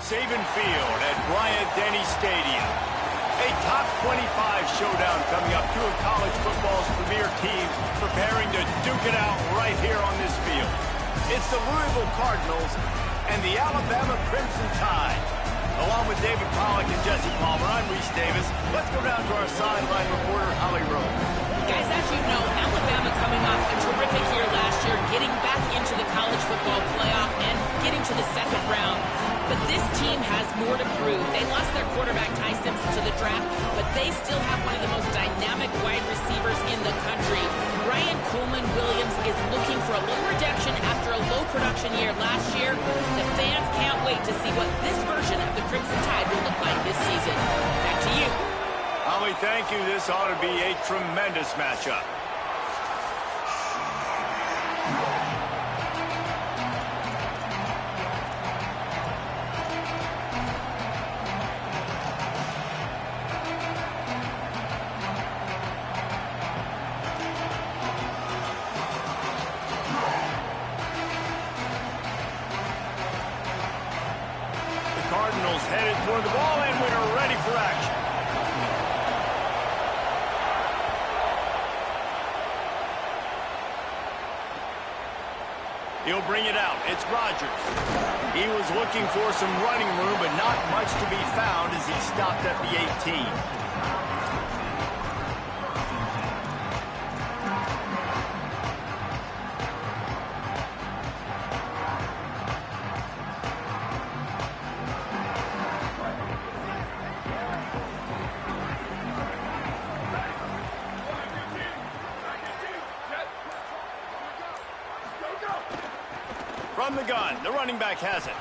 Saban Field at Bryant-Denny Stadium. A top 25 showdown coming up. Two of college football's premier teams preparing to duke it out right here on this field. It's the Louisville Cardinals and the Alabama Crimson Tide. Along with David Pollack and Jesse Palmer, I'm Reese Davis. Let's go down to our sideline reporter, Holly Rowe. Guys, as you know, Alabama coming off a terrific year last year, getting back into the college football playoff and getting to the second round. But this team has more to prove. They lost their quarterback, Ty Simpson, to the draft, but they still have one of the most dynamic wide receivers in the country. Ryan Coleman-Williams is looking for a little redemption after a low production year last year. The fans can't wait to see what this version of the Crimson Tide will look like this season. Back to you. Holly, thank you. This ought to be a tremendous matchup. Cardinals headed toward the ball, and we're ready for action. He'll bring it out. It's Rodgers. He was looking for some running room, but not much to be found as he stopped at the 18. From the gun, the running back has it.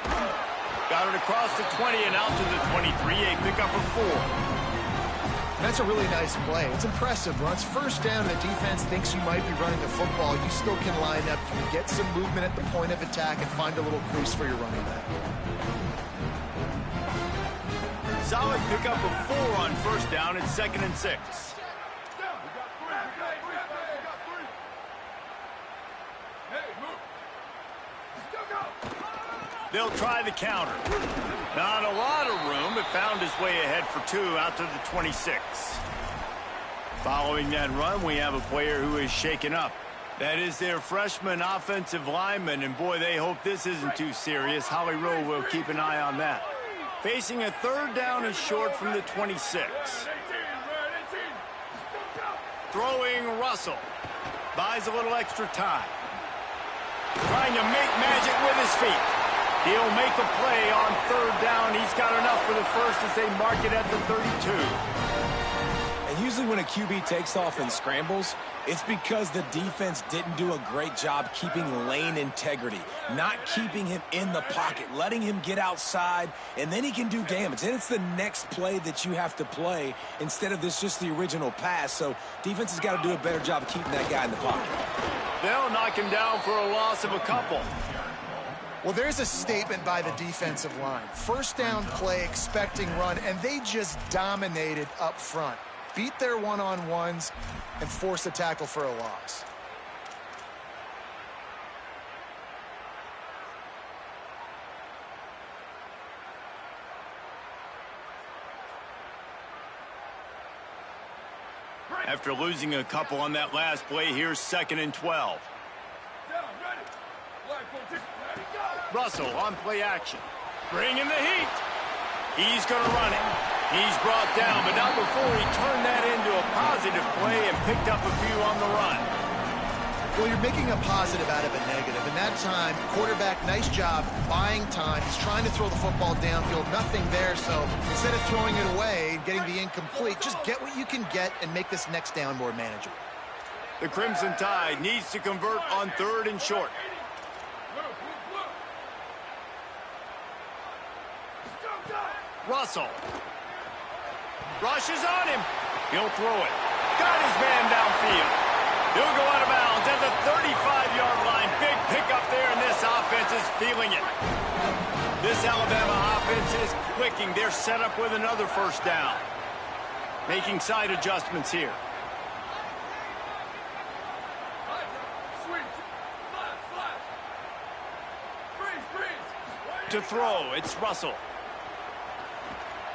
Got it across the 20 and out to the 23, a pickup of 4. That's a really nice play. It's impressive. When it's first down and the defense thinks you might be running the football, you still can line up, you can get some movement at the point of attack and find a little crease for your running back. Solid pickup of 4 on first down and 2nd and 6. They'll try the counter. Not a lot of room, but found his way ahead for 2 out to the 26. Following that run, we have a player who is shaken up. That is their freshman offensive lineman, and boy, they hope this isn't too serious. Holly Rowe will keep an eye on that. Facing a 3rd down and short from the 26. Throwing Russell. Buys a little extra time. Trying to make magic with his feet. He'll make a play on 3rd down. He's got enough for the first as they mark it at the 32. And usually when a QB takes off and scrambles, it's because the defense didn't do a great job keeping lane integrity, not keeping him in the pocket, letting him get outside, and then he can do damage. And it's the next play that you have to play instead of this just the original pass. So defense has got to do a better job of keeping that guy in the pocket. They'll knock him down for a loss of a couple. Well, there's a statement by the defensive line. First down play, expecting run, and they just dominated up front. Beat their one-on-ones and force a tackle for a loss. After losing a couple on that last play, here's 2nd and 12. Russell on play action. Bringing the heat. He's going to run it. He's brought down, but not before he turned that into a positive play and picked up a few on the run. Well, you're making a positive out of a negative. And that time, quarterback, nice job buying time. He's trying to throw the football downfield. Nothing there, so instead of throwing it away and getting the incomplete, just get what you can get and make this next down more manageable. The Crimson Tide needs to convert on 3rd and short. Russell. Rushes on him. He'll throw it. Got his man downfield. He'll go out of bounds at the 35-yard line. Big pickup there, and this offense is feeling it. This Alabama offense is clicking. They're set up with another first down. Making side adjustments here. To throw, it's Russell.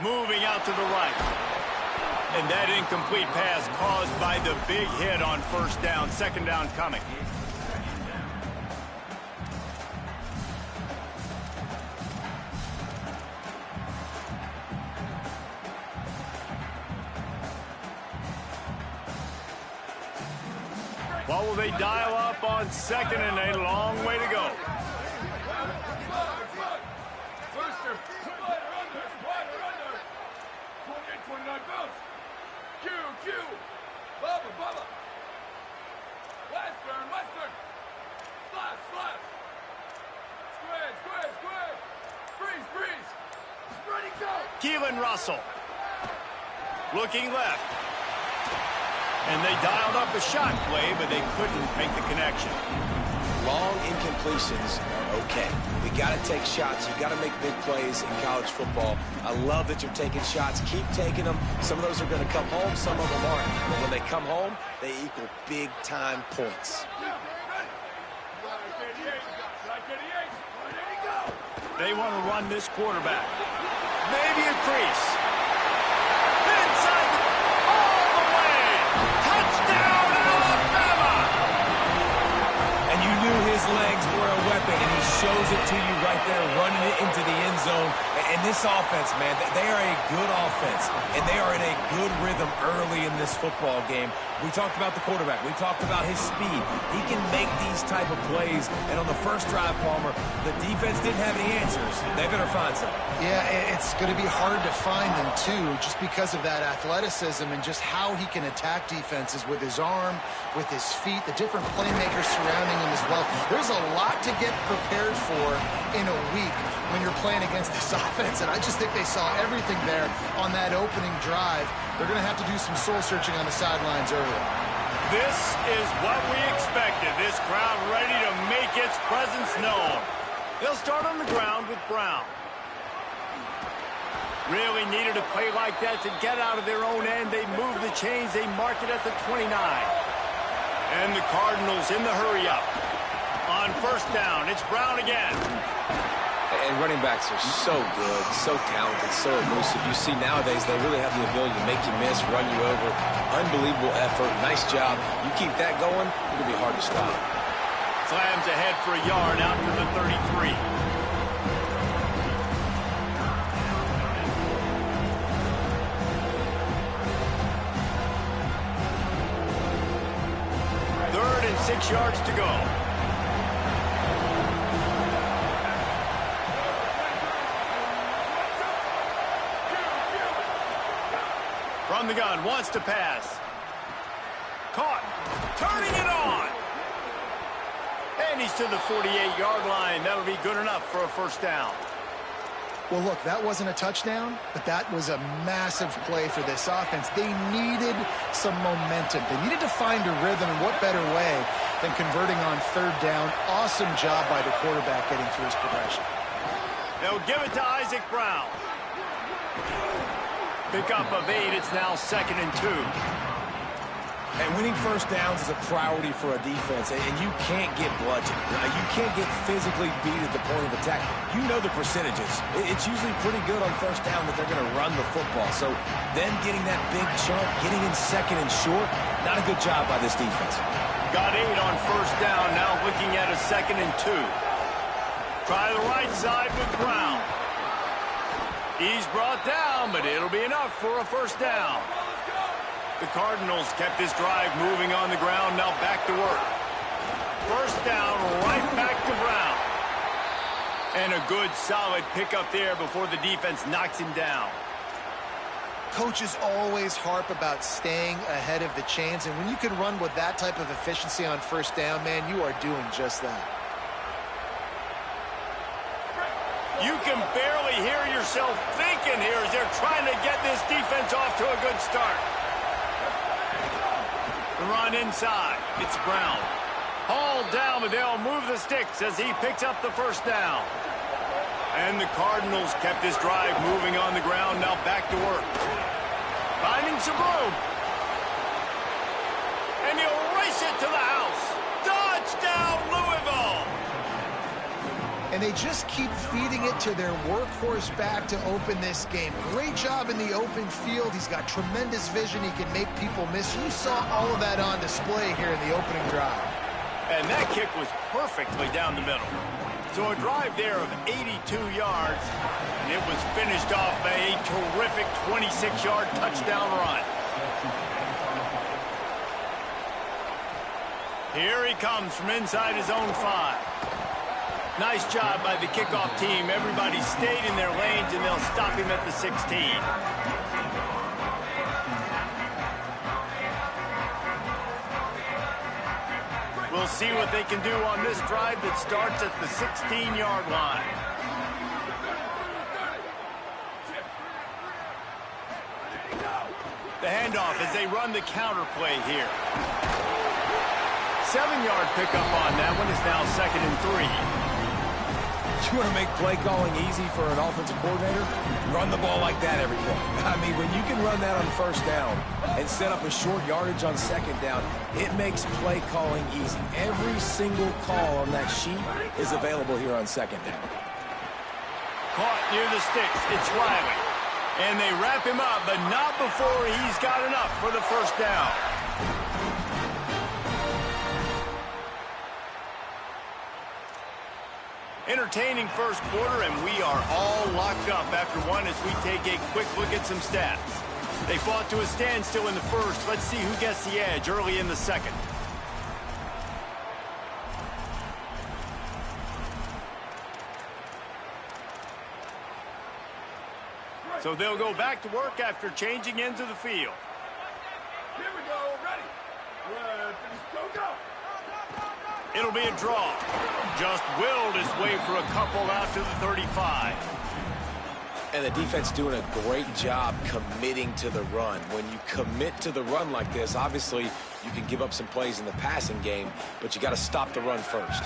Moving out to the right. And that incomplete pass caused by the big hit on first down. 2nd down coming. What will they dial up on 2nd and a long way to go? Bama. Western. Slash. Square. Freeze. Ready, go. Keelan Russell. Looking left. And they dialed up a shot play, but they couldn't make the connection. Long incompletions are okay. You got to take shots. You got to make big plays in college football. I love that you're taking shots. Keep taking them. Some of those are going to come home. Some of them aren't. But when they come home, they equal big-time points. They want to run this quarterback. Maybe a crease. Inside all the way. Touchdown, Alabama! And you knew his legs were a weapon, and he shows it to you right there, running it into the end zone. And this offense, man, they are a good offense, and they are in a good rhythm early in this football game. We talked about the quarterback. We talked about his speed. He can make these type of plays, and on the first drive, Palmer, the defense didn't have any answers. They better find something. Yeah, it's going to be hard to find them, too, just because of that athleticism and just how he can attack defenses with his arm, with his feet, the different playmakers surrounding him as well. There's a lot to get prepared for in a week when you're playing against this offense, and I just think they saw everything there on that opening drive. They're going to have to do some soul-searching on the sidelines early. This is what we expected. This crowd ready to make its presence known. They'll start on the ground with Brown. Really needed a play like that to get out of their own end. They move the chains. They mark it at the 29. And the Cardinals in the hurry up. On first down, it's Brown again. And running backs are so good, so talented, so elusive. You see nowadays they really have the ability to make you miss, run you over. Unbelievable effort. Nice job. You keep that going, it'll be hard to stop. Slams ahead for a yard out to the 33. Third and 6 yards to go. From the gun, wants to pass. Caught. Turning it on. And he's to the 48-yard line. That'll be good enough for a first down. Well, look, that wasn't a touchdown, but that was a massive play for this offense. They needed some momentum. They needed to find a rhythm, and what better way than converting on third down. Awesome job by the quarterback getting through his progression. They'll give it to Isaac Brown. Pickup of 8. It's now 2nd and 2. And winning first downs is a priority for a defense, and you can't get bludgeoned. You can't get physically beat at the point of attack. You know the percentages. It's usually pretty good on first down that they're going to run the football. So them getting that big chunk, getting in 2nd and short, not a good job by this defense. Got 8 on first down, now looking at a 2nd and 2. Try the right side with Brown. He's brought down, but it'll be enough for a first down. The Cardinals kept this drive moving on the ground, now back to work. First down, right back to Brown. And a good, solid pickup there before the defense knocks him down. Coaches always harp about staying ahead of the chains, and when you can run with that type of efficiency on first down, man, you are doing just that. You can barely hear yourself thinking here as they're trying to get this defense off to a good start. The run inside. It's Brown. Hauled down, but they'll move the sticks as he picks up the first down. And the Cardinals kept this drive moving on the ground, now back to work. Finding some room. And he'll race it to the house. Touchdown, Louisville! And they just keep feeding it to their workhorse back to open this game. Great job in the open field. He's got tremendous vision. He can make people miss. You saw all of that on display here in the opening drive. And that kick was perfectly down the middle. So a drive there of 82 yards, and it was finished off by a terrific 26-yard touchdown run. Here he comes from inside his own 5. Nice job by the kickoff team. Everybody stayed in their lanes, and they'll stop him at the 16. We'll see what they can do on this drive that starts at the 16-yard line. The handoff as they run the counter play here. 7-yard pickup on that one. Is now 2nd and 3. You want to make play calling easy for an offensive coordinator? Run the ball like that every play. I mean, when you can run that on first down and set up a short yardage on second down, it makes play calling easy. Every single call on that sheet is available here on second down. Caught near the sticks. It's Riley. And they wrap him up, but not before he's got enough for the first down. Entertaining first quarter, and we are all locked up after one as we take a quick look at some stats. They fought to a standstill in the first. Let's see who gets the edge early in the second. So they'll go back to work after changing into the field. Here we go, ready. Go, go. It'll be a draw. Just willed his way for a couple out to the 35. And the defense doing a great job committing to the run. When you commit to the run like this, obviously you can give up some plays in the passing game, but you got to stop the run first.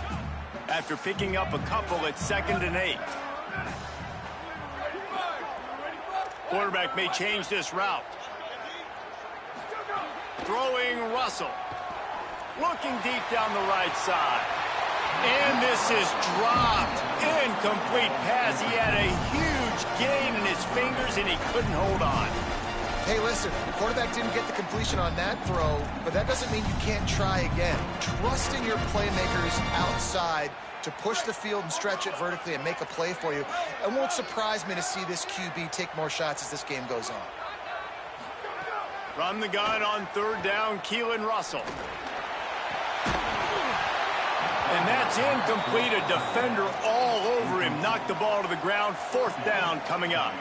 After picking up a couple, it's 2nd and 8. Quarterback may change this route. Throwing Russell. Looking deep down the right side. And this is dropped. Incomplete pass. He had a huge gain in his fingers, and he couldn't hold on. Hey, listen, the quarterback didn't get the completion on that throw, but that doesn't mean you can't try again. Trusting your playmakers outside to push the field and stretch it vertically and make a play for you. It won't surprise me to see this QB take more shots as this game goes on. From the gun on third down, Keelan Russell. And that's incomplete. A defender all over him. Knocked the ball to the ground. Fourth down coming up.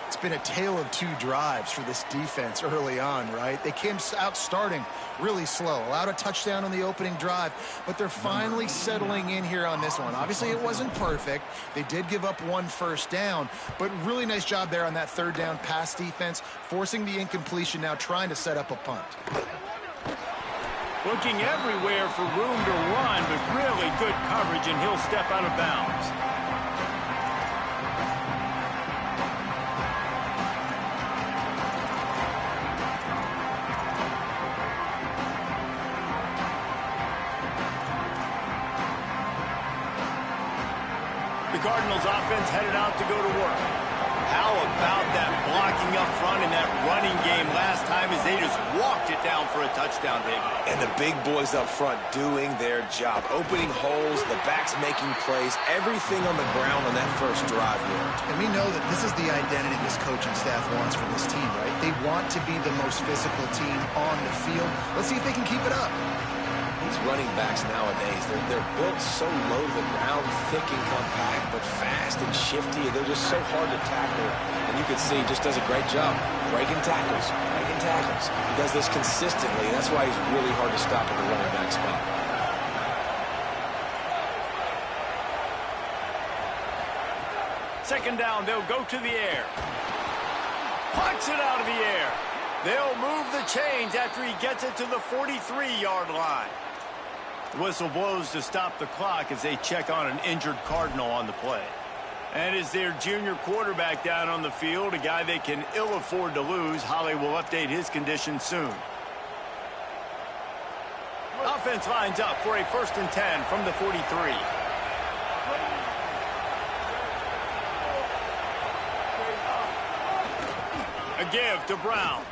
It's been a tale of two drives for this defense early on, right? They came out starting really slow, allowed a touchdown on the opening drive, but they're finally settling in here on this one. Obviously, it wasn't perfect. They did give up one first down, but really nice job there on that third down pass defense, forcing the incompletion, now trying to set up a punt. Looking everywhere for room to run, but really good coverage, and he'll step out of bounds. The Cardinals offense headed out to go to work. How about that blocking up front in that running game last time as they just walked it down for a touchdown, David? And the big boys up front doing their job. Opening holes, the backs making plays, everything on the ground on that first drive worked. And we know that this is the identity this coaching staff wants for this team, right? They want to be the most physical team on the field. Let's see if they can keep it up. These running backs nowadays, they're built so low to the ground, thick and compact, but fast and shifty. They're just so hard to tackle. And you can see he just does a great job breaking tackles, breaking tackles. He does this consistently. That's why he's really hard to stop at the running back spot. Second down, they'll go to the air. Punts it out of the air. They'll move the chains after he gets it to the 43-yard line. The whistle blows to stop the clock as they check on an injured Cardinal on the play. And as their junior quarterback down on the field, a guy they can ill afford to lose, Holly will update his condition soon. Offense lines up for a 1st and 10 from the 43. A give to Brown.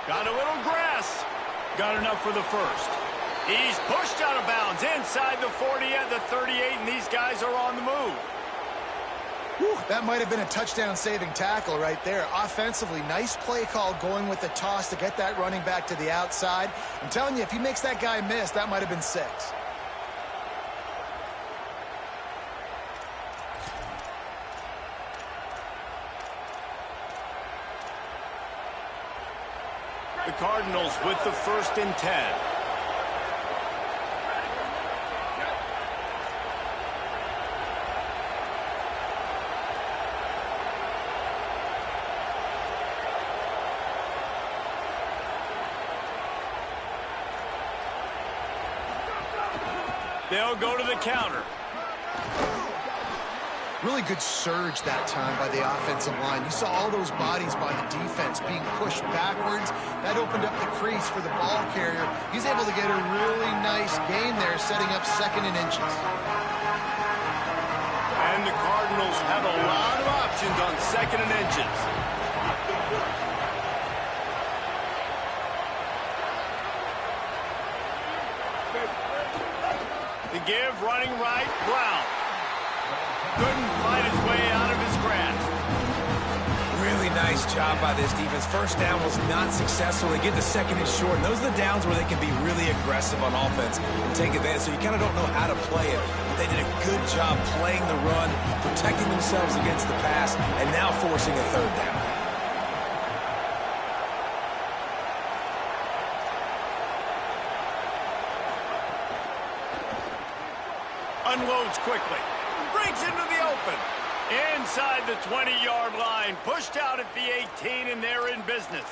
Got a little grass. Got enough for the first. He's pushed out of bounds inside the 40 at the 38, and these guys are on the move. Whew, that might have been a touchdown-saving tackle right there. Offensively, nice play call going with the toss to get that running back to the outside. I'm telling you, if he makes that guy miss, that might have been 6. The Cardinals with the 1st and 10. They'll go to the counter. Really good surge that time by the offensive line. You saw all those bodies by the defense being pushed backwards. That opened up the crease for the ball carrier. He's able to get a really nice gain there, setting up 2nd and inches. And the Cardinals have a lot of options on 2nd and inches. The give, running right, Brown. Couldn't fight his way out of his grasp. Really nice job by this defense. First down was not successful. They get the 2nd and short. And those are the downs where they can be really aggressive on offense and take advantage. So you kind of don't know how to play it. But they did a good job playing the run, protecting themselves against the pass, and now forcing a 3rd down. Unloads quickly. Breaks into the open. Inside the 20-yard line. Pushed out at the 18, and they're in business.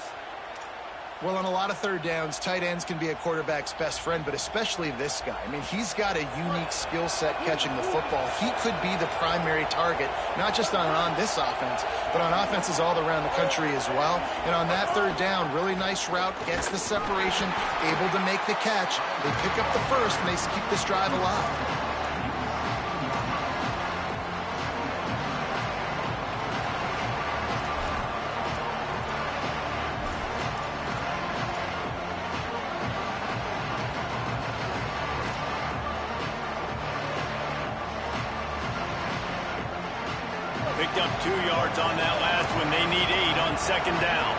Well, on a lot of third downs, tight ends can be a quarterback's best friend, but especially this guy. I mean, he's got a unique skill set catching the football. He could be the primary target, not just on this offense, but on offenses all around the country as well. And on that third down, really nice route, gets the separation, able to make the catch. They pick up the first, and they keep this drive alive. Picked up 2 yards on that last one. They need 8 on second down.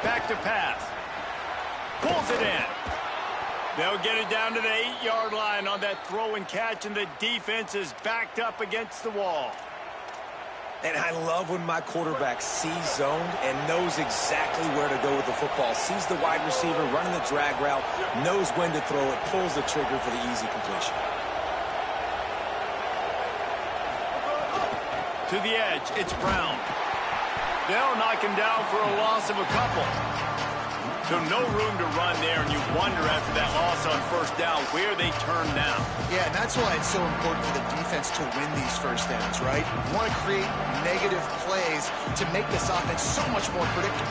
Back to pass. Pulls it in. They'll get it down to the 8-yard line on that throw and catch, and the defense is backed up against the wall. And I love when my quarterback sees zoned and knows exactly where to go with the football. Sees the wide receiver running the drag route, knows when to throw it, pulls the trigger for the easy completion. To the edge, it's Brown. They'll knock him down for a loss of a couple. So no room to run there, and you wonder after that loss on first down where they turn now. Yeah, and that's why it's so important for the defense to win these first downs, right? You want to create negative plays to make this offense so much more predictable.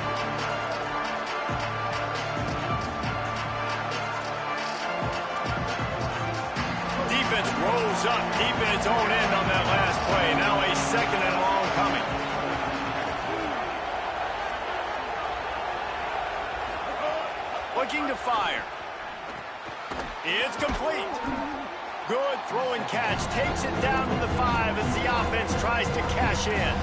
Defense rolls up deep in its own end on that last play. Now a second and long coming. Looking to fire. It's complete. Good throw and catch. Takes it down to the 5 as the offense tries to cash in.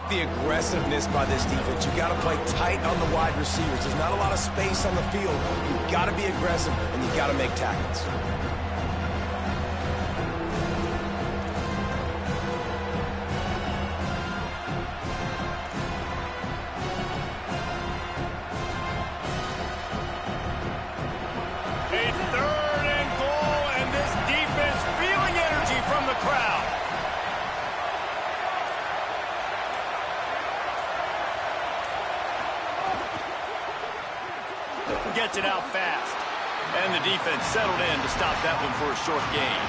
The aggressiveness by this defense. You got to play tight on the wide receivers. There's not a lot of space on the field. You got to be aggressive, and you got to make tackles. A third and goal, and this defense feeling energy from the crowd. Gets it out fast. And the defense settled in to stop that one for a short gain.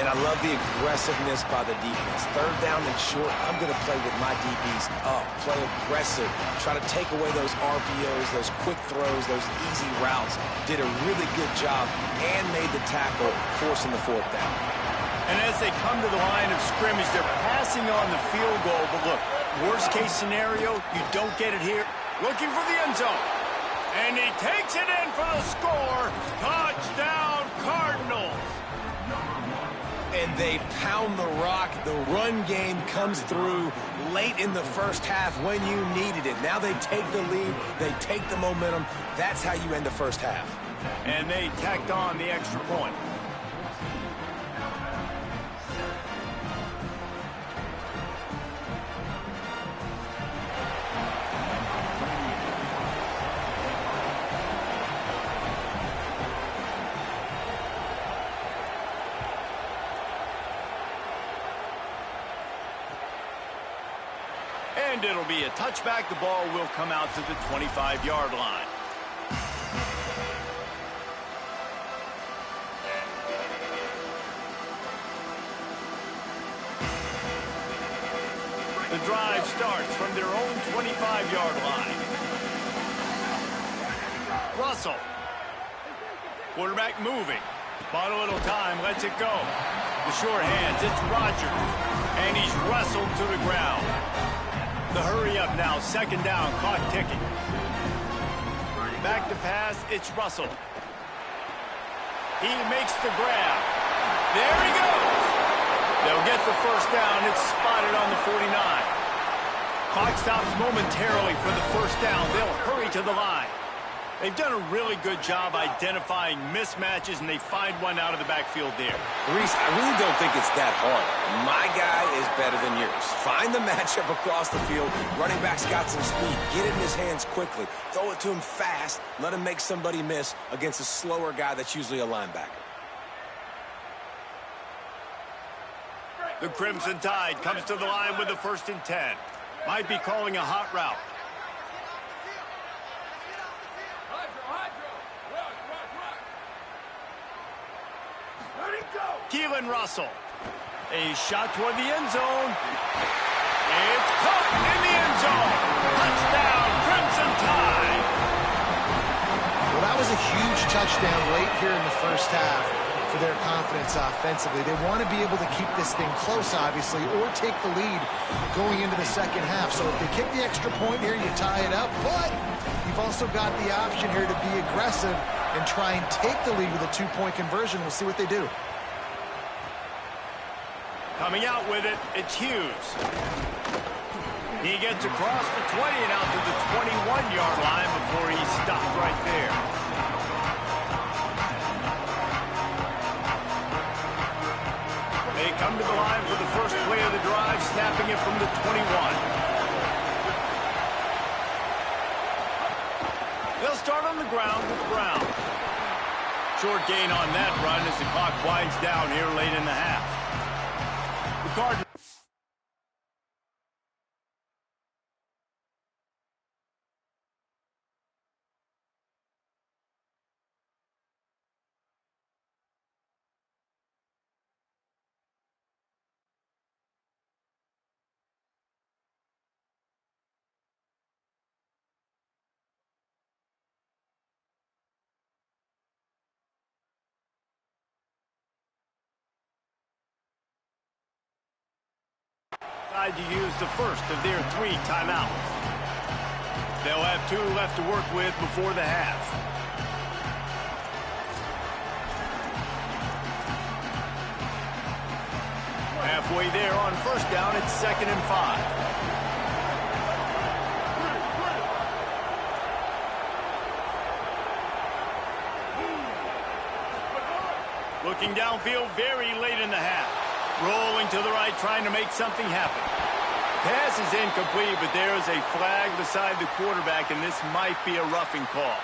And I love the aggressiveness by the defense. Third down and short, I'm going to play with my DBs up. Play aggressive. Try to take away those RPOs, those quick throws, those easy routes. Did a really good job and made the tackle, forcing the fourth down. And as they come to the line of scrimmage, they're passing on the field goal. But look, worst case scenario, you don't get it here. Looking for the end zone. And he takes it in for the score. Touchdown, Cardinals. And they pound the rock. The run game comes through late in the first half when you needed it. Now they take the lead. They take the momentum. That's how you end the first half. And they tacked on the extra point. And it'll be a touchback. The ball will come out to the 25-yard line. The drive starts from their own 25-yard line. Russell. Quarterback moving. Bought a little time, lets it go. The short hands, it's Rodgers. And he's wrestled to the ground. The hurry up now, second down, clock ticking. Back to pass, it's Russell. He makes the grab. There he goes. They'll get the first down. It's spotted on the 49. Clock stops momentarily for the first down. They'll hurry to the line. They've done a really good job identifying mismatches, and they find one out of the backfield there. Reese, I really don't think it's that hard. My guy is better than yours. Find the matchup across the field. Running back's got some speed. Get it in his hands quickly. Throw it to him fast. Let him make somebody miss against a slower guy that's usually a linebacker. The Crimson Tide comes to the line with the 1st and 10. Might be calling a hot route. Keelan Russell. A shot toward the end zone. It's caught in the end zone. Touchdown, Crimson Tide. Well, that was a huge touchdown late here in the first half for their confidence offensively. They want to be able to keep this thing close, obviously, or take the lead going into the second half. So if they kick the extra point here, you tie it up. But you've also got the option here to be aggressive and try and take the lead with a 2-point conversion. We'll see what they do. Coming out with it, it's Hughes. He gets across the 20 and out to the 21-yard line before he's stopped right there. They come to the line for the first play of the drive, snapping it from the 21. They'll start on the ground with Brown. Short gain on that run as the clock winds down here late in the half. Cardinals. To use the first of their 3 timeouts. They'll have 2 left to work with before the half. Halfway there on first down, it's 2nd and 5. Looking downfield very late in the half. Rolling to the right, trying to make something happen. Pass is incomplete, but there is a flag beside the quarterback, and this might be a roughing call.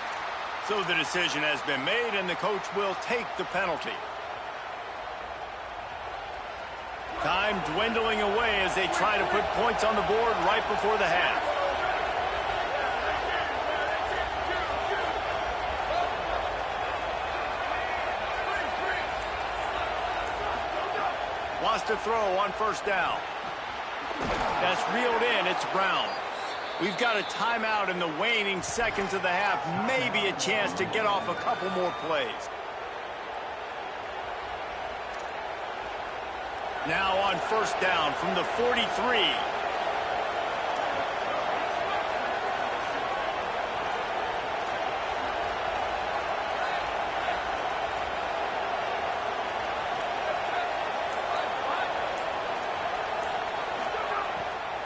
So the decision has been made, and the coach will take the penalty. Time dwindling away as they try to put points on the board right before the half. Wants to throw on first down. That's reeled in. It's Brown. We've got a timeout in the waning seconds of the half. Maybe a chance to get off a couple more plays. Now on first down from the 43.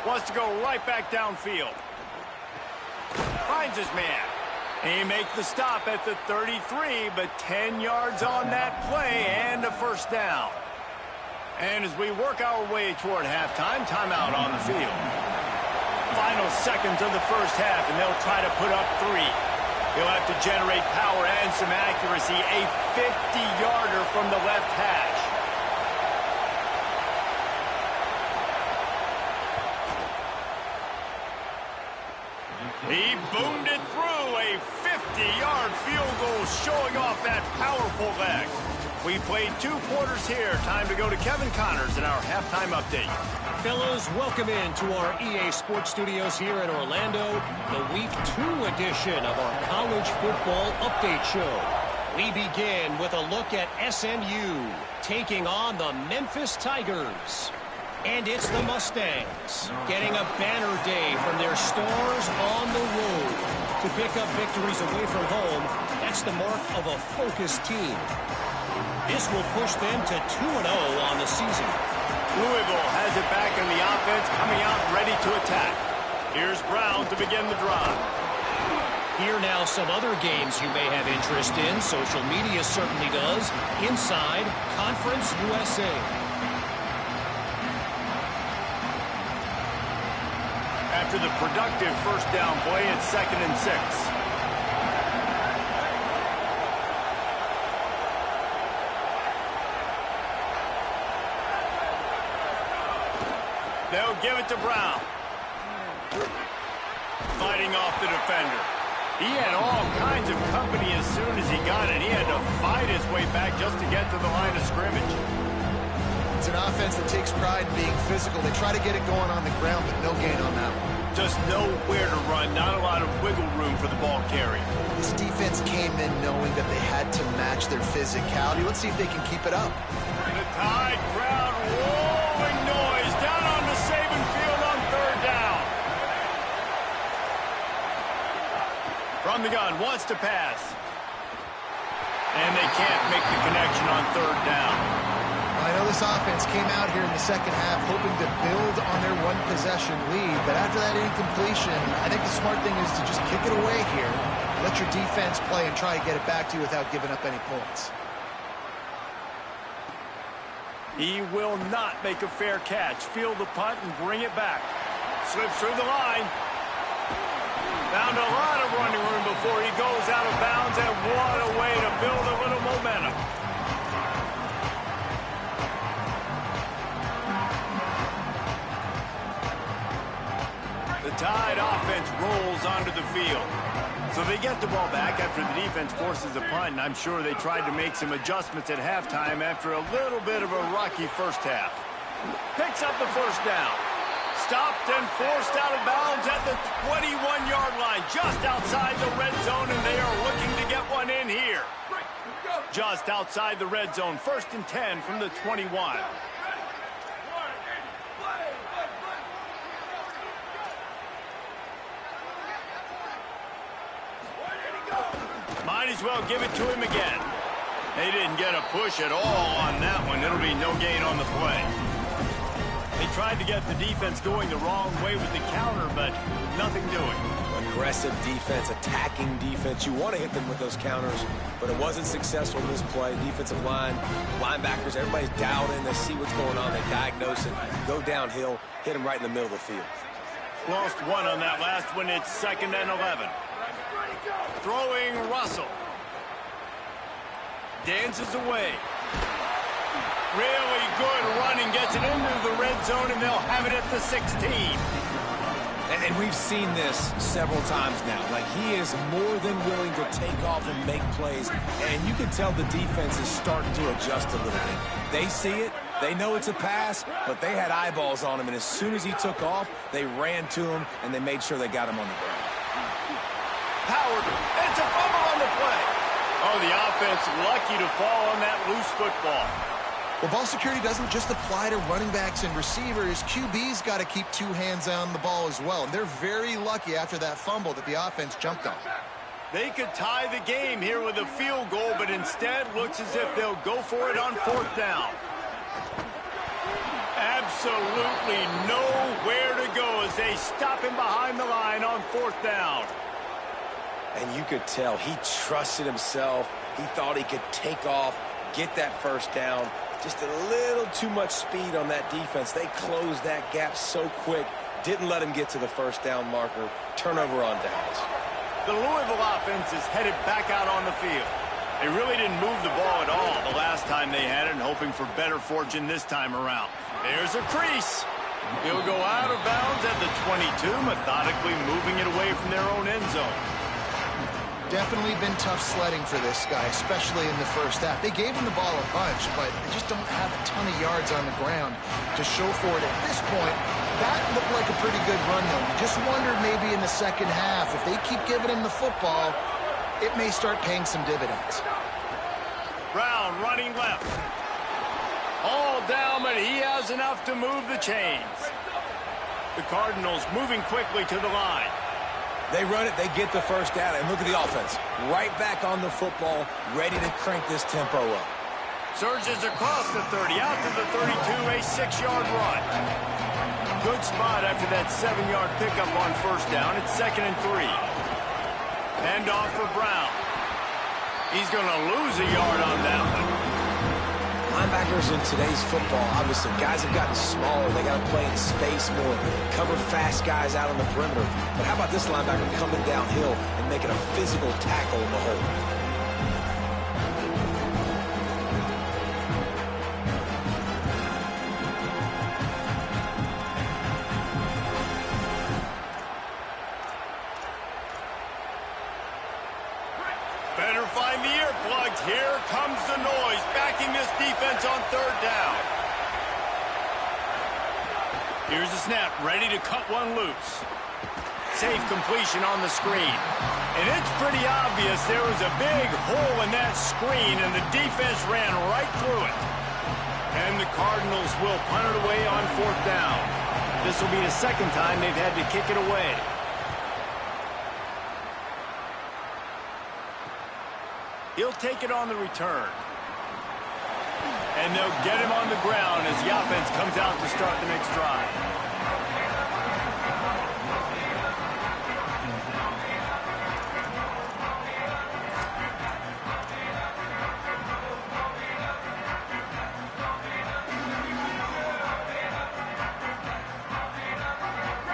Wants to go right back downfield. Finds his man. He makes the stop at the 33, but 10 yards on that play and a first down. And as we work our way toward halftime, timeout on the field. Final seconds of the first half, and they'll try to put up 3. He'll have to generate power and some accuracy. A 50-yarder from the left hash. He boomed it through. A 50-yard field goal showing off that powerful leg. We played 2 quarters here. Time to go to Kevin Connors in our halftime update. Fellas, welcome in to our EA Sports Studios here in Orlando, the Week 2 edition of our College Football Update Show. We begin with a look at SMU taking on the Memphis Tigers. And it's the Mustangs getting a banner day from their stars on the road. To pick up victories away from home, that's the mark of a focused team. This will push them to 2-0 on the season. Louisville has it back in the offense, coming out ready to attack. Here's Brown to begin the drive. Here now some other games you may have interest in. Social media certainly does. Inside Conference USA. After the productive first down play, it's 2nd and 6. They'll give it to Brown. Fighting off the defender. He had all kinds of company as soon as he got it. He had to fight his way back just to get to the line of scrimmage. It's an offense that takes pride in being physical. They try to get it going on the ground, but no gain on that one. Just nowhere to run. Not a lot of wiggle room for the ball carrier. This defense came in knowing that they had to match their physicality. Let's see if they can keep it up. The Tide crowd roaring noise down on the Saban field on 3rd down. From the gun, wants to pass. And they can't make the connection on 3rd down. I know this offense came out here in the second half hoping to build on their one-possession lead, but after that incompletion, I think the smart thing is to just kick it away here, let your defense play, and try to get it back to you without giving up any points. He will not make a fair catch. Field the punt and bring it back. Slips through the line. Found a lot of running room before he goes out of bounds, and what a way to build a little momentum. The Tide offense rolls onto the field. So they get the ball back after the defense forces a punt, and I'm sure they tried to make some adjustments at halftime after a little bit of a rocky first half. Picks up the first down. Stopped and forced out of bounds at the 21-yard line, just outside the red zone, and they are looking to get one in here. Just outside the red zone, 1st and 10 from the 21. Might as well give it to him again. They didn't get a push at all on that one. It'll be no gain on the play. They tried to get the defense going the wrong way with the counter, but nothing doing. Aggressive defense, attacking defense. You want to hit them with those counters, but it wasn't successful in this play. Defensive line, linebackers, everybody's dialed in. They see what's going on. They diagnose it, go downhill, hit them right in the middle of the field. Lost one on that last one. It's 2nd and 11. Throwing Russell. Dances away. Really good running. Gets it into the red zone, and they'll have it at the 16. And we've seen this several times now. Like, he is more than willing to take off and make plays. And you can tell the defense is starting to adjust a little bit. They see it. They know it's a pass, but they had eyeballs on him. And as soon as he took off, they ran to him, and they made sure they got him on the ground. Howard, it's a fumble on the play. Oh, the offense lucky to fall on that loose football. Well, ball security doesn't just apply to running backs and receivers. QB's got to keep 2 hands on the ball as well. And they're very lucky after that fumble that the offense jumped on. They could tie the game here with a field goal, but instead looks as if they'll go for it on 4th down. Absolutely nowhere to go as they stop him behind the line on 4th down. And you could tell he trusted himself. He thought he could take off, get that first down. Just a little too much speed on that defense. They closed that gap so quick. Didn't let him get to the first down marker. Turnover on downs. The Louisville offense is headed back out on the field. They really didn't move the ball at all the last time they had it, and hoping for better fortune this time around. There's a crease. He'll go out of bounds at the 22, methodically moving it away from their own end zone. Definitely been tough sledding for this guy, especially in the first half. They gave him the ball a bunch, but they just don't have a ton of yards on the ground to show for it at this point. That looked like a pretty good run, though. You just wondered maybe in the second half, if they keep giving him the football, it may start paying some dividends. Brown running left. All down, but he has enough to move the chains. The Cardinals moving quickly to the line. They run it, they get the first down, and look at the offense. Right back on the football, ready to crank this tempo up. Surges across the 30, out to the 32, a 6-yard run. Good spot after that 7-yard pickup on first down. It's 2nd and 3. Hand off for Brown. He's going to lose a yard on that one. Linebackers in today's football, obviously, guys have gotten smaller. They got to play in space more, cover fast guys out on the perimeter. But how about this linebacker coming downhill and making a physical tackle in the hole? Better find the earplugs. Here comes the noise, backing this defense on 3rd down. Here's the snap, ready to cut one loose. Safe completion on the screen. And it's pretty obvious there was a big hole in that screen, and the defense ran right through it. And the Cardinals will punt it away on 4th down. This will be the 2nd time they've had to kick it away. He'll take it on the return. And they'll get him on the ground as the offense comes out to start the next drive.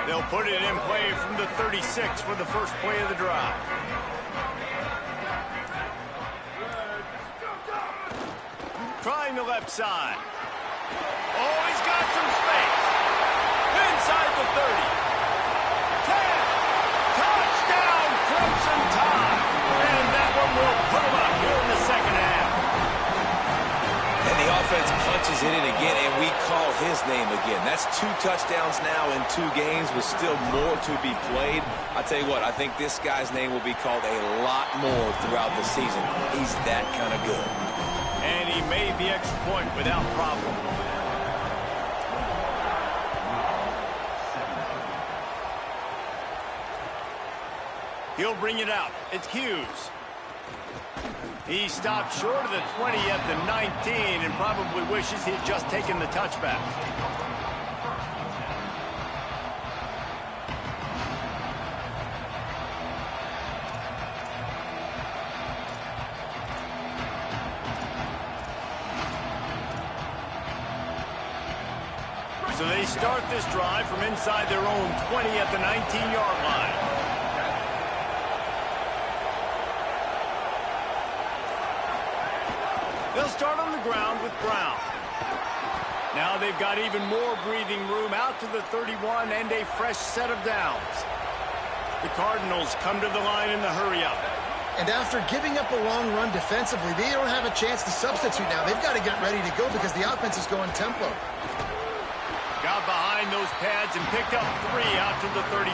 They'll put it in play from the 36 for the first play of the drive. Trying the left side. Oh, he's got some space. Inside the 30. 10. Touchdown, Crimson Tide. And that one will put him up here in the 2nd half. And the offense punches it in again, and we call his name again. That's 2 touchdowns now in 2 games with still more to be played. I tell you what, I think this guy's name will be called a lot more throughout the season. He's that kind of good. And he made the extra point without problem. He'll bring it out. It's Hughes. He stopped short of the 20 at the 19 and probably wishes he'd just taken the touchback. So they start this drive from inside their own 20 at the 19-yard line. They'll start on the ground with Brown. Now they've got even more breathing room out to the 31 and a fresh set of downs. The Cardinals come to the line in the hurry-up. And after giving up a long run defensively, they don't have a chance to substitute now. They've got to get ready to go because the offense is going tempo. Got behind those pads and picked up 3 out to the 35.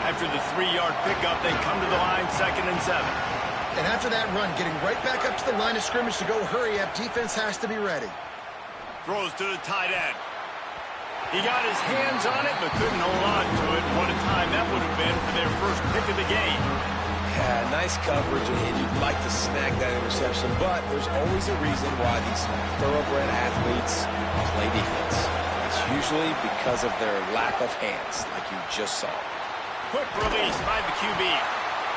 After the 3-yard pickup, they come to the line 2nd and 7. And after that run, getting right back up to the line of scrimmage to go hurry up, defense has to be ready. Throws to the tight end. He got his hands on it, but couldn't hold on to it. What a time that would have been for their first pick of the game. Yeah, nice coverage, and you'd like to snag that interception, but there's always a reason why these thoroughbred athletes play defense. It's usually because of their lack of hands, like you just saw. Quick release by the QB.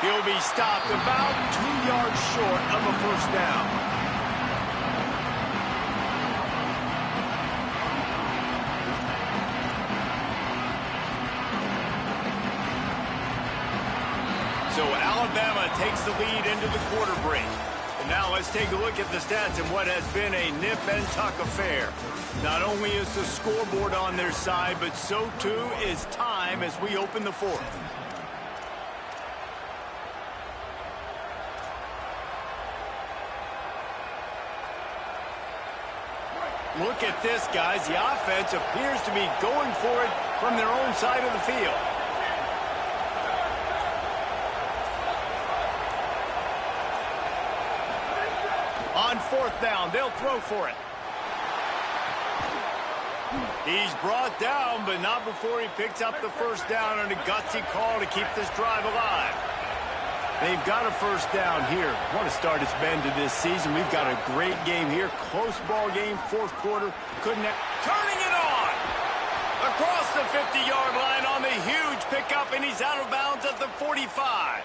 He'll be stopped about 2 yards short of a first down. So Alabama takes the lead into the quarter break. And now let's take a look at the stats in what has been a nip and tuck affair. Not only is the scoreboard on their side, but so too is time as we open the 4th. Look at this, guys. The offense appears to be going for it from their own side of the field. On 4th down, they'll throw for it. He's brought down, but not before he picks up the first down on a gutsy call to keep this drive alive. They've got a first down here. What a start it's been to this season. We've got a great game here. Close ball game, fourth quarter. Couldn't have... Turning it on! Across the 50-yard line on the huge pickup, and he's out of bounds at the 45.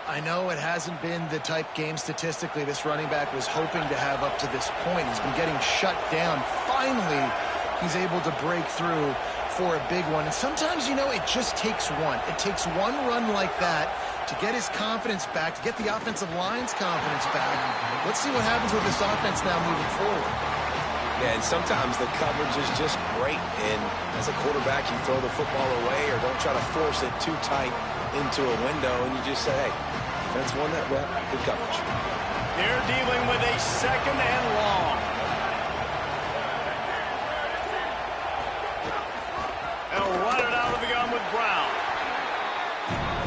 I know it hasn't been the type game statistically this running back was hoping to have up to this point. He's been getting shut down. Finally, he's able to break through for a big one. And sometimes, you know, it just takes one. It takes one run like that to get his confidence back, to get the offensive line's confidence back. Let's see what happens with this offense now moving forward. Yeah, and sometimes the coverage is just great. And as a quarterback, you throw the football away or don't try to force it too tight into a window, and you just say, hey, defense won that rep, good coverage. They're dealing with a second and long. They'll run it out of the gun with Brown.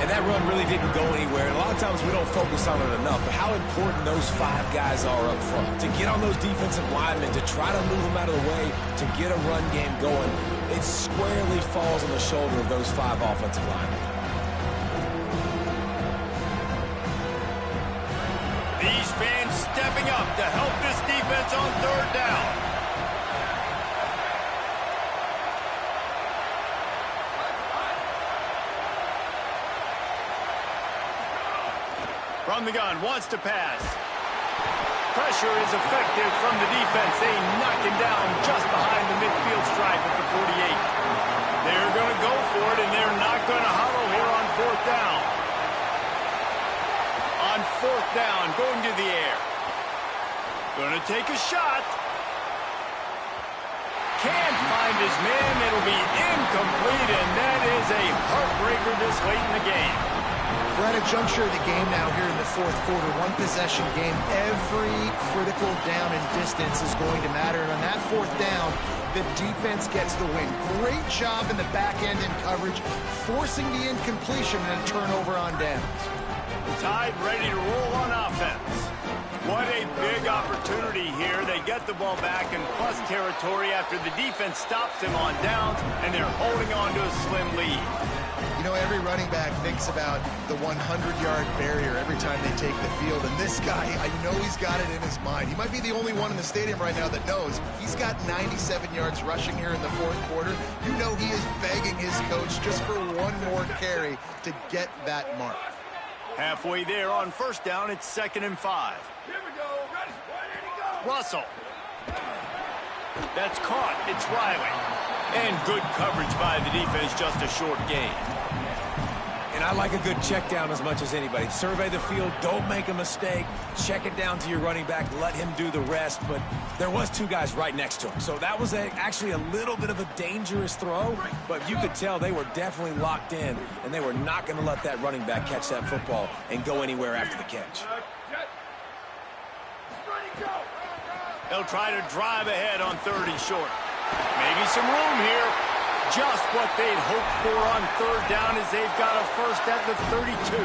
And that run really didn't go anywhere. And a lot of times we don't focus on it enough, but how important those 5 guys are up front. To get on those defensive linemen, to try to move them out of the way, to get a run game going, it squarely falls on the shoulder of those 5 offensive linemen. These fans stepping up to help this defense on third down. From the gun, wants to pass. Pressure is effective from the defense. They knock him down just behind the midfield stripe at the 48. They're going to go for it, and they're not going to huddle here on fourth down. On fourth down, going to the air. Going to take a shot. Can't find his man. It'll be incomplete, and that is a heartbreaker this late in the game. We're at a juncture of the game now here in the fourth quarter. One possession game. Every critical down and distance is going to matter. And on that fourth down, the defense gets the win. Great job in the back end in coverage, forcing the incompletion and a turnover on downs. Tide ready to roll on offense. What a big opportunity here. They get the ball back in plus territory after the defense stops them on downs, and they're holding on to a slim lead. You know, every running back thinks about the 100-yard barrier every time they take the field. And this guy, I know he's got it in his mind. He might be the only one in the stadium right now that knows he's got 97 yards rushing here in the fourth quarter. You know he is begging his coach just for one more carry to get that mark. Halfway there on first down, it's 2nd and 5. Here we go. Ready? Ready to go. Russell. That's caught. It's Riley. And good coverage by the defense, just a short gain. And I like a good check down as much as anybody. Survey the field, don't make a mistake, check it down to your running back, let him do the rest. But there was 2 guys right next to him, so that was actually a little bit of a dangerous throw, but you could tell they were definitely locked in, and they were not going to let that running back catch that football and go anywhere after the catch. They'll try to drive ahead on 3rd and short. Maybe some room here. Just what they'd hoped for on 3rd down as they've got a first at the 32.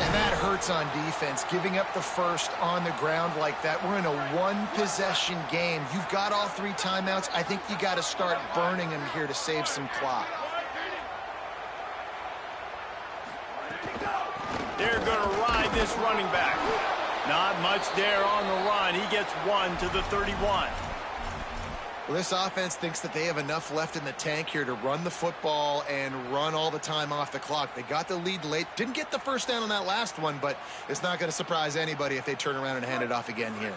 And that hurts on defense, giving up the first on the ground like that. We're in a one-possession game. You've got all 3 timeouts. I think you got to start burning them here to save some clock. They're going to ride this running back. Not much there on the run. He gets 1 to the 31. Well, this offense thinks that they have enough left in the tank here to run the football and run all the time off the clock. They got the lead late. Didn't get the first down on that last one, but it's not going to surprise anybody if they turn around and hand it off again here.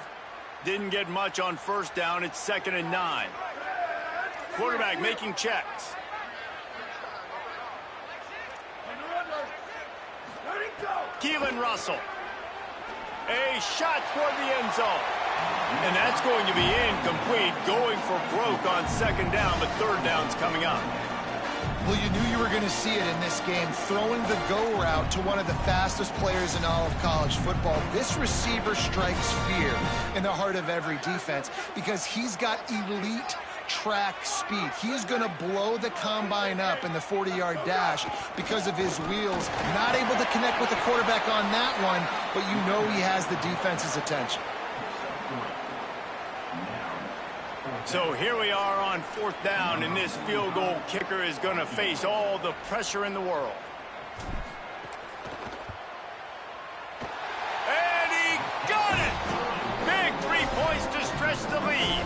Didn't get much on first down. It's 2nd and 9. Quarterback making checks. Keelan Russell. A shot toward the end zone. And that's going to be incomplete, going for broke on 2nd down, but 3rd down's coming up. Well, you knew you were going to see it in this game, throwing the go route to one of the fastest players in all of college football. This receiver strikes fear in the heart of every defense because he's got elite track speed. He is going to blow the combine up in the 40-yard dash because of his wheels. Not able to connect with the quarterback on that one, but you know he has the defense's attention. So here we are on 4th down, and this field goal kicker is going to face all the pressure in the world. lead.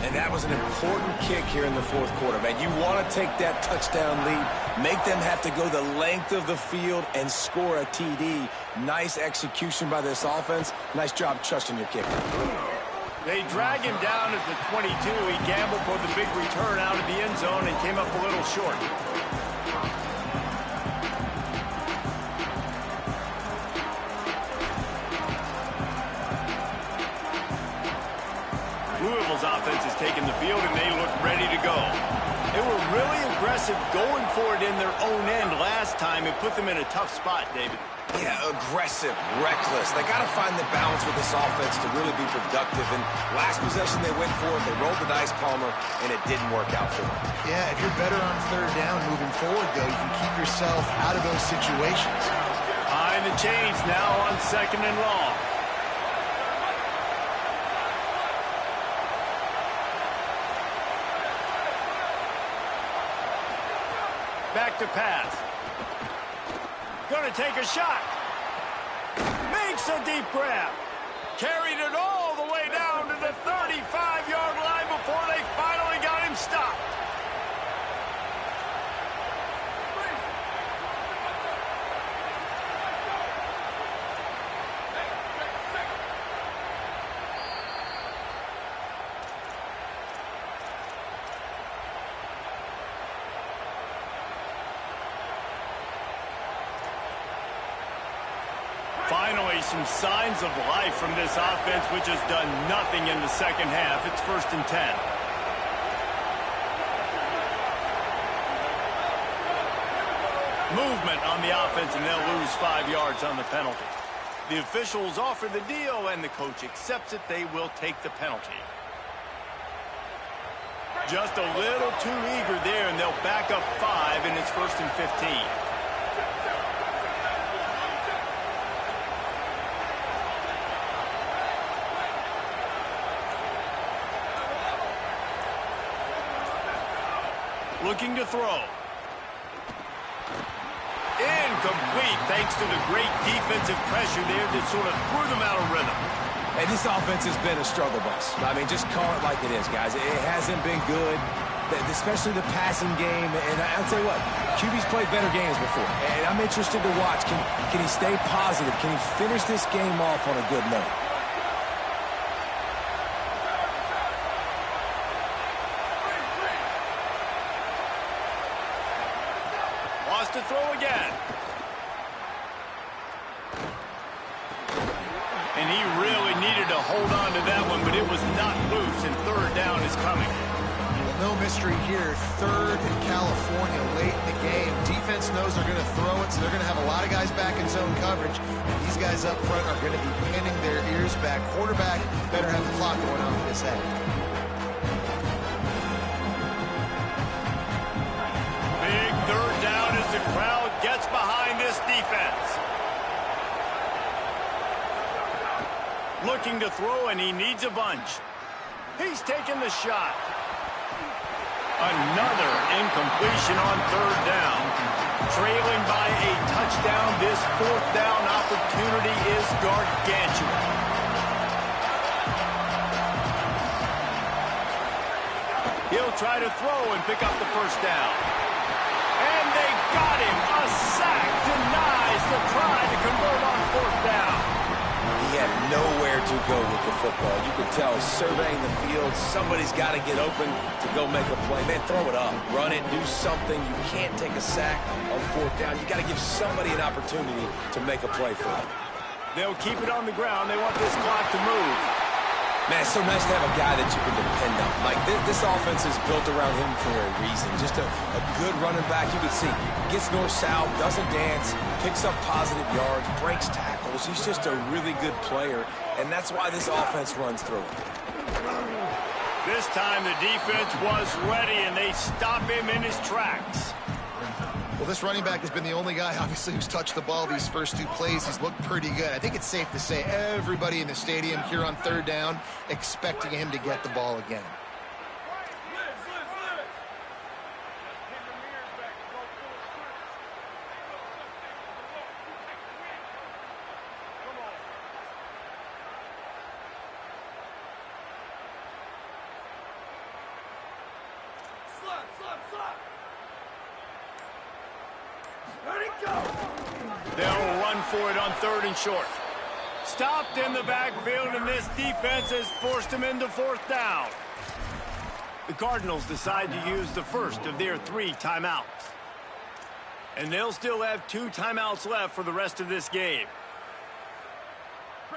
And that was an important kick here in the fourth quarter, man. You want to take that touchdown lead, make them have to go the length of the field and score a TD. Nice execution by this offense. Nice job trusting your kicker. They drag him down at the 22. He gambled for the big return out of the end zone and came up a little short. Louisville's offense has taken the field, and they look ready to go. They were really aggressive going for it in their own end last time. It put them in a tough spot, David. Yeah, aggressive, reckless. They got to find the balance with this offense to really be productive. And last possession they went for it, they rolled the dice, Palmer, and it didn't work out for them. Yeah, if you're better on third down moving forward, though, you can keep yourself out of those situations. Behind the chains now on 2nd and long. Back to pass. Gonna take a shot. Makes a deep grab. Carried it all the way down to the 35-yard line before they finally got him stopped. Finally, some signs of life from this offense, which has done nothing in the second half. It's 1st and 10. Movement on the offense, and they'll lose 5 yards on the penalty. The officials offer the deal, and the coach accepts it. They will take the penalty. Just a little too eager there, and they'll back up 5, and it's 1st and 15. Looking to throw. Incomplete, thanks to the great defensive pressure there that sort of threw them out of rhythm. And this offense has been a struggle bus. I mean, just call it like it is, guys. It hasn't been good, especially the passing game. And I'll tell you what, QB's played better games before. And I'm interested to watch. Can he stay positive? Can he finish this game off on a good note? To throw again. And he really needed to hold on to that one, but it was not loose, and 3rd down is coming. Well, no mystery here. 3rd in California late in the game. Defense knows they're going to throw it, so they're going to have a lot of guys back in zone coverage. And these guys up front are going to be pinning their ears back. Quarterback better have the clock going off his head. Big 3rd down as the crowd gets behind this defense. Looking to throw, and he needs a bunch. He's taking the shot. Another incompletion on 3rd down. Trailing by a touchdown, this 4th down opportunity is gargantuan. He'll try to throw and pick up the 1st down. And they got him. A sack denies the try to convert on 4th down. He had nowhere to go with the football. You could tell surveying the field, somebody's got to get open to go make a play. Man, throw it up, run it, do something. You can't take a sack on 4th down. You got to give somebody an opportunity to make a play for it. They'll keep it on the ground. They want this clock to move. Man, it's so nice to have a guy that you can depend on. Like, this offense is built around him for a reason. Just a good running back. You can see, gets north-south, doesn't dance, picks up positive yards, breaks tackles. He's just a really good player, and that's why this offense runs through it. This time the defense was ready, and they stop him in his tracks. Well, this running back has been the only guy, obviously, who's touched the ball these first 2 plays. He's looked pretty good. I think it's safe to say everybody in the stadium here on 3rd down expecting him to get the ball again. Ready, go! They'll run for it on 3rd and short. Stopped in the backfield, and this defense has forced him into 4th down. The Cardinals decide to use the first of their 3 timeouts. And they'll still have 2 timeouts left for the rest of this game.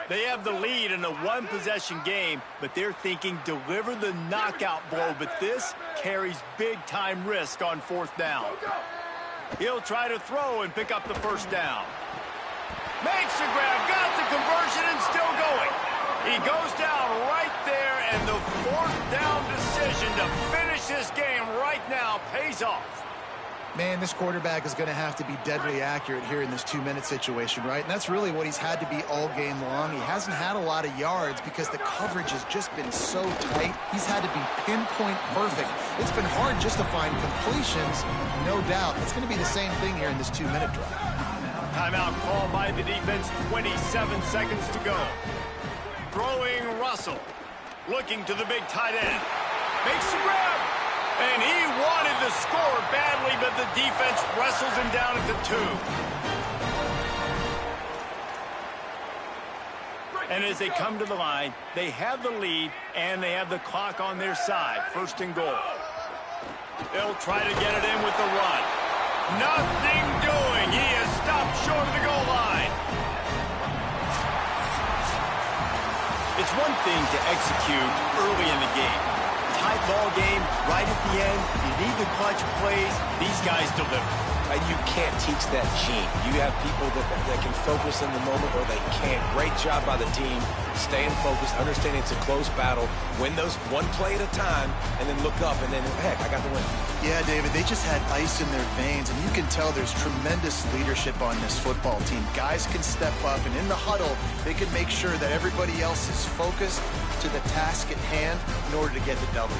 They have the lead in a 1-possession game, but they're thinking deliver the knockout blow, but this carries big-time risk on 4th down. He'll try to throw and pick up the 1st down. Makes the grab, got the conversion, and still going. He goes down right there, and the 4th down decision to finish this game right now pays off. Man, this quarterback is going to have to be deadly accurate here in this 2-minute situation, right? And that's really what he's had to be all game long. He hasn't had a lot of yards because the coverage has just been so tight. He's had to be pinpoint perfect. It's been hard just to find completions, no doubt. It's going to be the same thing here in this 2-minute drive. Timeout called by the defense, 27 seconds to go. Throwing Russell. Looking to the big tight end. Makes the grab. And he wanted the score badly, but the defense wrestles him down at the 2. And as they come to the line, they have the lead, and they have the clock on their side. 1st and goal. They'll try to get it in with the run. Nothing doing. He is stopped short of the goal line. It's one thing to execute early in the game. Tight ball game, right at the end. You need the clutch plays. These guys deliver. And you can't teach that gene. You have people that can focus in the moment or they can't. Great job by the team, staying focused, understanding it's a close battle, win those one play at a time, and then look up, and then, heck, I got the win. Yeah, David, they just had ice in their veins, and you can tell there's tremendous leadership on this football team. Guys can step up, and in the huddle, they can make sure that everybody else is focused to the task at hand in order to get the W.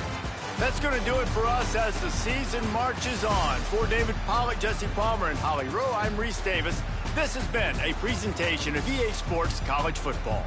That's going to do it for us as the season marches on. For David Pollack, Jesse Palmer, and Holly Rowe, I'm Reese Davis. This has been a presentation of EA Sports College Football.